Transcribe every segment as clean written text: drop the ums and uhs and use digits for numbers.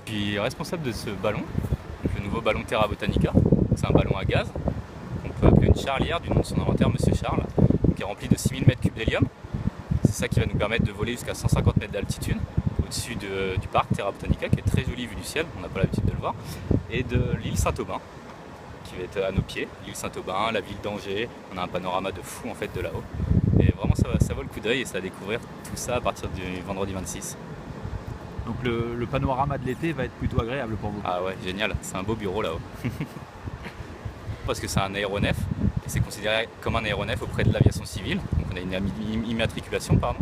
Je suis responsable de ce ballon, donc le nouveau ballon Terra Botanica. C'est un ballon à gaz, qu'on peut appeler une charlière du nom de son inventeur, Monsieur Charles, qui est rempli de 6000 m3 d'hélium. C'est ça qui va nous permettre de voler jusqu'à 150 mètres d'altitude au-dessus du parc Terra Botanica, qui est très joli vu du ciel, on n'a pas l'habitude de le voir, et de l'île Saint-Aubin, qui va être à nos pieds. L'île Saint-Aubin, la ville d'Angers, on a un panorama de fou en fait de là-haut. Et vraiment ça vaut le coup d'œil et ça va découvrir tout ça à partir du vendredi 26. Donc le panorama de l'été va être plutôt agréable pour vous. Ah ouais, génial, c'est un beau bureau là-haut. Parce que c'est un aéronef, et c'est considéré comme un aéronef auprès de l'aviation civile. Donc on a une immatriculation, pardon.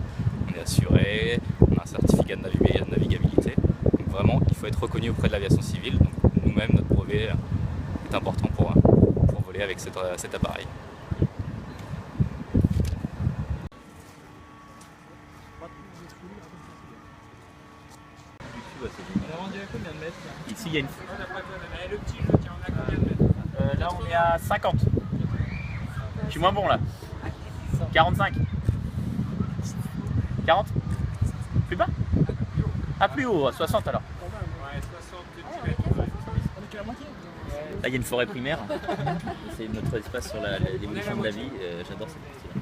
On est assuré, on a un certificat de navigabilité. Donc vraiment, il faut être reconnu auprès de l'aviation civile. Donc nous-mêmes, notre brevet est important pour voler avec cet appareil. Ici, il y a une. Là, on est à 50. Je suis moins bon là. 45. 40. Plus bas. Ah, plus haut, à 60 alors. Là, il y a une forêt primaire. C'est notre espace sur l'évolution de la vie. J'adore cette partie-là.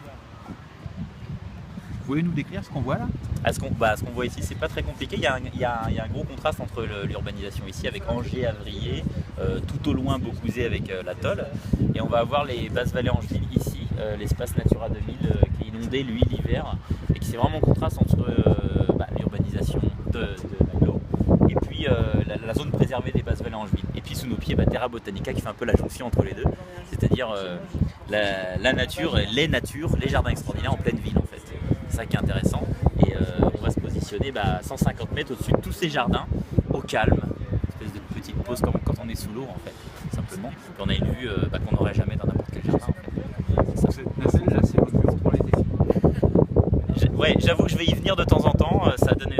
Vous pouvez nous décrire ce qu'on voit là? Ce qu'on voit ici, c'est pas très compliqué. Il y a un gros contraste entre l'urbanisation ici avec Angers, Avrier, tout au loin Beaucouzé avec l'atoll. Et on va avoir les basses vallées angevines ici, l'espace Natura 2000 qui est inondé lui l'hiver. Et qui c'est vraiment un contraste entre l'urbanisation de l'eau et puis la zone préservée des basses vallées angevines. Et puis sous nos pieds, Terra Botanica qui fait un peu la jonction entre les deux. C'est-à-dire la nature, les jardins extraordinaires en pleine ville en fait. C'est ça qui est intéressant et on va se positionner à 150 mètres au-dessus de tous ces jardins, au calme, une espèce de petite pause comme quand on est sous l'eau en fait, simplement. Puis on a une vue qu'on n'aurait jamais dans n'importe quel jardin en fait. Là, c'est votre bureau pour l'été. Ouais, j'avoue que je vais y venir de temps en temps. Ça donne,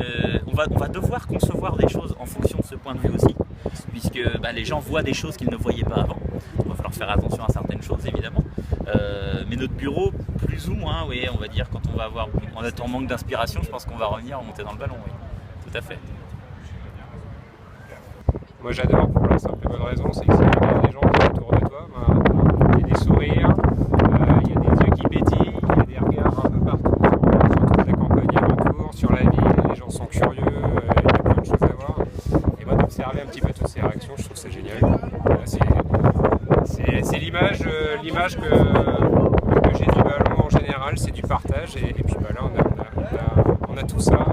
on va devoir concevoir des choses en fonction de ce point de vue aussi, puisque les gens voient des choses qu'ils ne voyaient pas avant. Il va falloir faire attention à certaines choses évidemment. Mais notre bureau, plus ou moins, oui, on va dire, quand on est en manque d'inspiration, je pense qu'on va revenir monter dans le ballon, oui, tout à fait. Moi j'adore pour la simple et bonne raison, c'est que si tu regardes les gens qui sont autour de toi, il y a des sourires, il y a des yeux qui pétillent, il y a des regards un peu partout, sur toute la campagne alentour, sur la ville, les gens sont curieux, il y a plein de choses à voir. Et moi d'observer un petit peu toutes ces réactions, je trouve ça génial. C'est l'image que j'ai du ballon en général, c'est du partage et puis là on a tout ça.